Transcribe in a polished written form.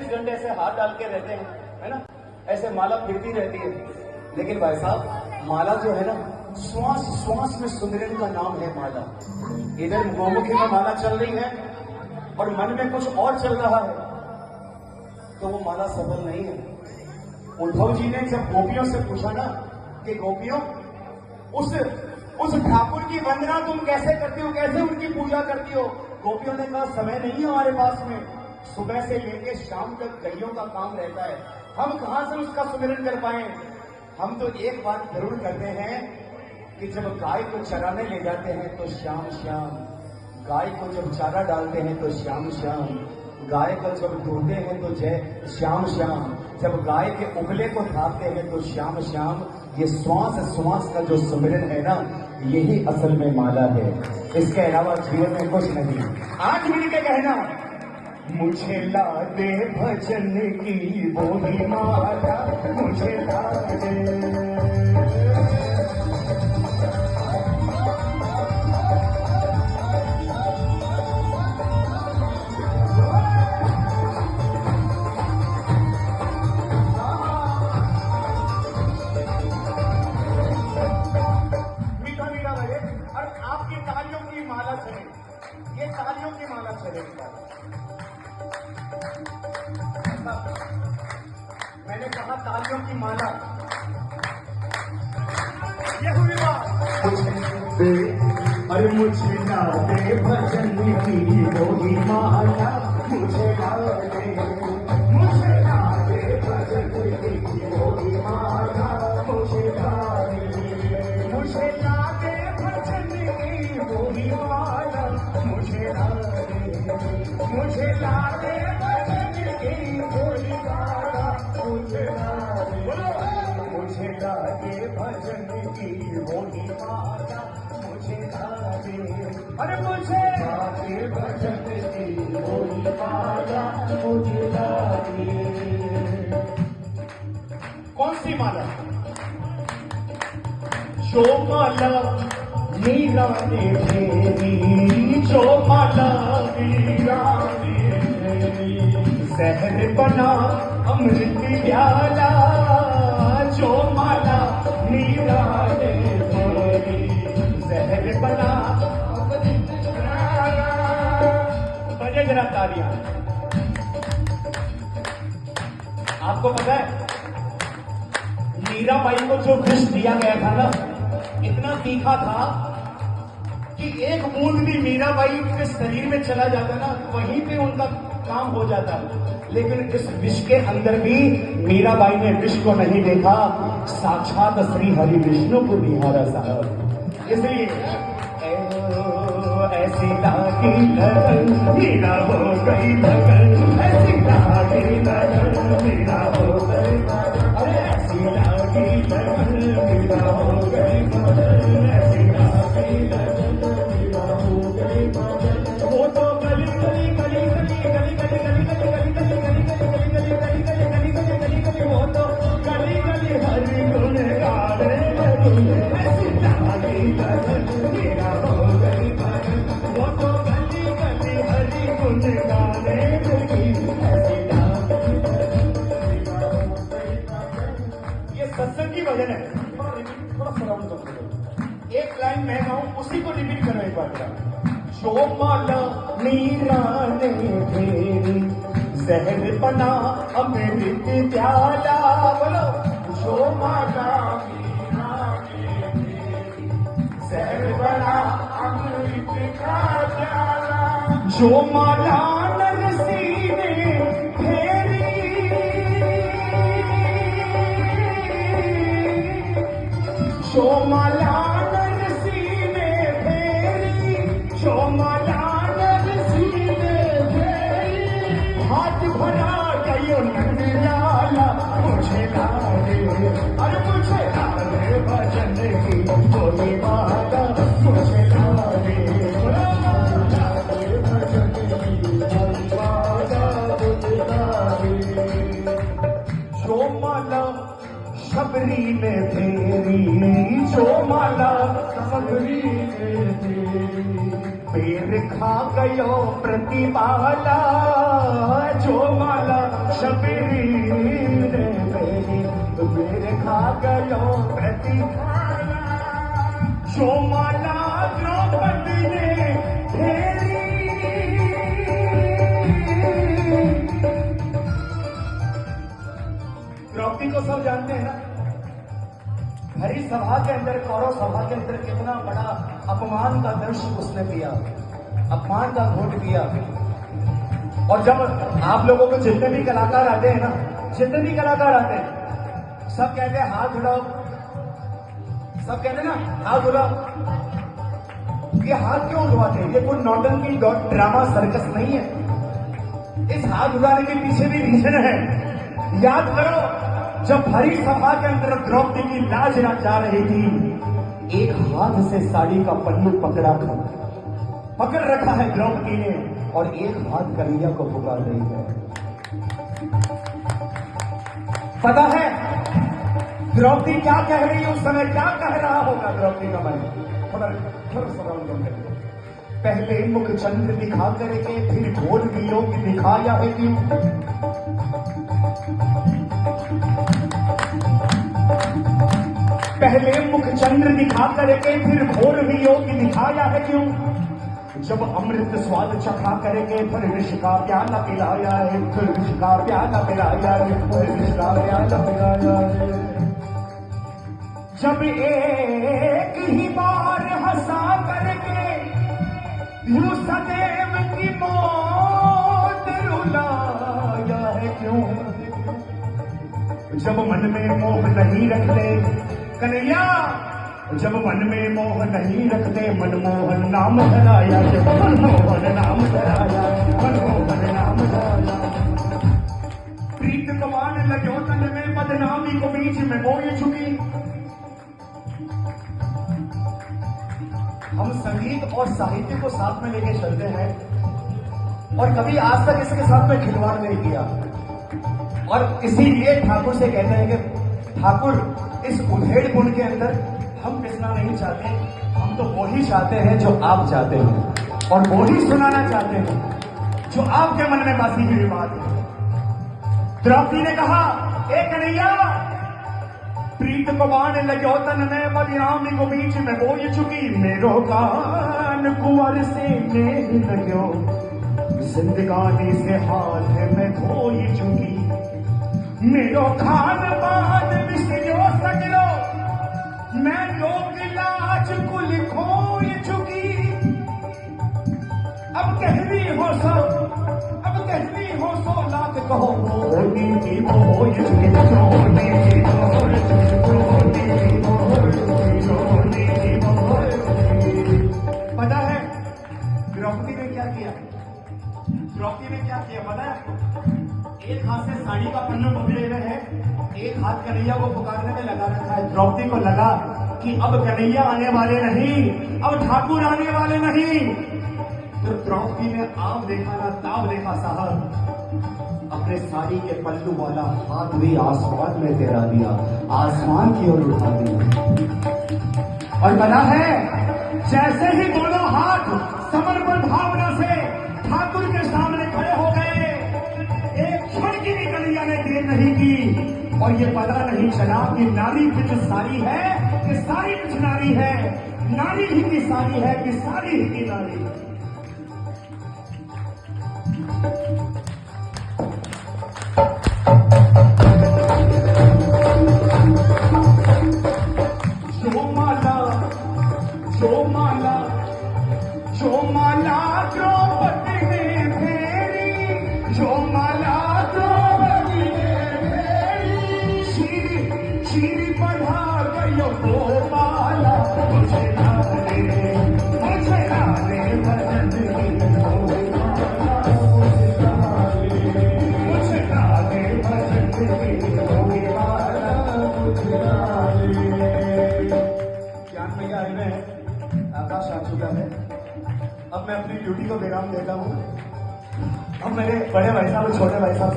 घंटे ऐसे हाथ डाल के रहते हैं, है ना, ऐसे माला फिरती रहती है। लेकिन भाई साहब, माला जो है ना, श्वास श्वास में सुमिरन का नाम है माला। इधर गोमुखी में माला चल रही है और मन में कुछ और चल रहा है, तो वो माला सफल नहीं है। उद्धव जी ने जब गोपियों से पूछा ना कि गोपियों, उस ठाकुर की वंदना तुम कैसे करती हो, कैसे उनकी पूजा करती हो? गोपियों ने कहा समय नहीं है हमारे पास में, सुबह से लेकर शाम तक गलियों का काम रहता है, हम कहां से उसका सुमिरन कर पाए। हम तो एक बात जरूर करते हैं कि जब गाय को चराने ले जाते हैं तो श्याम श्याम, गाय को जब चारा डालते हैं तो श्याम श्याम, गाय को जब दूहते हैं तो जय श्याम श्याम, जब गाय के उगले को थापते हैं तो श्याम श्याम। ये श्वास श्वास का जो सुमिरन है ना, यही असल में माला है, इसके अलावा जीवन में कुछ नहीं। आज मिल के कहना, मुझे ला दे भजन की वो ही माला, मुझे ला दे। ये तालियों की माला चलेगी। मैंने कहा तालियों की माला, ये हुई बात। अरे मुझे ला दे भजन की वो ही माला, मुझे ला दे, मुझे ला दे भजन की वो ही माला, मुझे ला दे, मुझे ला दे भजन की वो ही माला, मुझे ला दे, मुझे ला दे भजन की वो ही माला, मुझे ला दे, मुझे ला दे भजन की वो ही माला, मुझे ला दे, अरे मुझे ला दे भजन की वो ही माला, मुझे ला दे। कौन सी माला? जो माला मीरा ने फेरी, जो माला मीरा ने फेरी, जहर बना अमृत प्याला, जो माला मीरा ने फेरी, जहर बना अमृत प्याला। बजे जरा तालियां। आपको पता है मीराबाई को जो विष दिया गया था ना, इतना तीखा था कि एक बूंद भी मीराबाई के शरीर में चला जाता ना, वहीं पे उनका काम हो जाता। लेकिन इस विष के अंदर भी मीराबाई ने विष को नहीं देखा, साक्षात श्री हरि विष्णु को निहारा साहब। इसलिए ऐसी लागी लगन मीरा हो गई लगन, ऐसी लागी लगन मीरा हो गई लगन, अरे ऐसी लागी लगन मीरा हो गई लगन, ऐसी लागी लगन मीरा हो गई लगन। वो तो गली गली गली गली गली गली गली गली गली गली गली गली गली गली गली गली गली गली, वो तो गली गली हरि गुण गाने लगी, ऐसी लागी लगन मीरा हो गई लगन, वो तो गली गली हरि गुण गाने लगी, ऐसी लागी लगन मीरा हो गई लगन। ये सत्संगी भजन है, थोड़ा सराउंड करो, एक लाइन मैं गाऊं उसी को रिपीट करो एक बार। जो माला मीरा ने फेरी, जहर बना अमृत प्याला, बोलो। जो माला मीरा ने फेरी, जहर बना अमृत प्याला, जो माला नरसी ने फेरी, जो माला नरसी ने फेरी, जो माला नरसी ने फेरी, हाथ भरा गयो नंद लाला, मुझे ला दे, अरे मुझे ला दे भजन की बोली माला, मुझे ला दे, ला दे भजन की बोली माला, मुझे ला दे। जो माला शबरी ने फेरी जो माला शबरी ने फेरी पेड़ खा गयो प्रतिपाला जो माला शबरी ने फेरी पेड़ खा गयो प्रतिपाला जो माला द्रौपदी ने फेरी। द्रौपदी को सब जानते हैं ना, हरी सभा के अंदर, कौरव सभा के अंदर कितना बड़ा अपमान का दृश्य उसने किया, अपमान का घोट किया। और जब आप लोगों को जितने भी कलाकार आते हैं ना, जितने भी कलाकार आते हैं, सब कहते हैं हाथ उड़ाओ, सब कहते हैं ना हाथ उड़ाओ। ये हाथ क्यों उड़वाते हैं? ये कोई नौटंकी ड्रामा सर्कस नहीं है। इस हाथ उड़ाने के पीछे भी रीजन है। याद करो, जब भरी सभा के अंदर द्रौपदी की लाज जा रही थी, एक हाथ से साड़ी का पल्लू पकड़ रखा है द्रौपदी ने, और एक हाथ कन्हैया को पुकार रही है। पता है द्रौपदी क्या कह रही है उस समय, क्या कह रहा होगा द्रौपदी का मन? थोड़ा सवाल करिए। पहले मुख चंद्र दिखा करके फिर घोर वियोग दिखाया है क्यों? पहले मुख चंद्र दिखा करके फिर घोर वियोग दिखाया है क्यों? जब अमृत स्वाद चखा करके फिर विष का प्याला पिलाया है, फिर विष का प्याला पिलाया है, फिर विष का प्याला पिलाया है। जब एक ही बार हंसा करके यूं सदैव की मौत रुलाया है क्यों? जब मन में मोह नहीं रखते कन्हैया, जब मन में मोह नहीं रखते, मनमोहन नाम धराया, जब मनमोहन नाम धराया, मनमोहन नाम धराया। प्रीत कमान लगो तन में, बदनामी को बीच में बोई चुकी। हम संगीत और साहित्य को साथ में लेके चलते हैं, और कभी आज तक इसके साथ में खिलवाड़ नहीं किया। और इसीलिए ठाकुर से कहते हैं कि ठाकुर, इस उधेड़ बुन के अंदर हम पिसना नहीं चाहते, हम तो वो ही चाहते हैं जो आप चाहते हैं, और वो ही सुनाना चाहते हैं जो आपके मन में बसी हुई बात है। द्रौपदी ने कहा, ए कन्हैया, प्रीत को बाण लगो तन में, बदनामी को बीच में बोई चुकी। मेरो कान कुंवर से मेल लगो, जिंदगानी से हाथ में धोई चुकी। मेरो खान पान विसरो सगरो, मैं लोक लाज कुल खोई चुकी। अब कहवी हो सो, अब कहवी हो सो लाख कहो, होनी की होई चुकी, होनी की होई चुकी, होनी की होई चुकी, होनी की होई चुकी। पता है द्रौपदी ने क्या किया? द्रौपदी ने क्या किया पता है? एक हाथ से साड़ी का पन्नू पकड़े हुए है, एक हाथ कन्हैया को पुकारने में लगा रखा है। द्रौपदी को लगा कि अब कन्हैया आने वाले नहीं, अब ठाकुर आने वाले नहीं। तो द्रौपदी ने आप देखा ना ताब देखा साहब, अपने साड़ी के पल्लू वाला हाथ भी आसमान में गिरा दिया, आसमान की ओर उठा दिया। और पता है, जैसे ही दोनों हाथ समर्पण भावना से ठाकुर के सामने खड़े हो गए, एक क्षण की भी कन्हैया ने देर नहीं की, और ये पता नहीं चला कि नारी पिछ सारी है कि सारी पिछ नारी है, नारी ही की सारी है कि सारी ही की नारी। जो माला, जो माला, जो माला द्रौपदी ने फेरी, जो माला द्रौपदी ने फेरी, शीर बढ़ा गयो गोपाला, मुझे लाले भजन की गोपाला, मुझे लाले भजन की गोपाला, मुझे लाले। ज्ञान भैया आए हैं, आकाश आ चुका है। अब मैं अपनी ड्यूटी को विराम देता हूं। अब मेरे बड़े भाई साहब, छोटे भाई साहब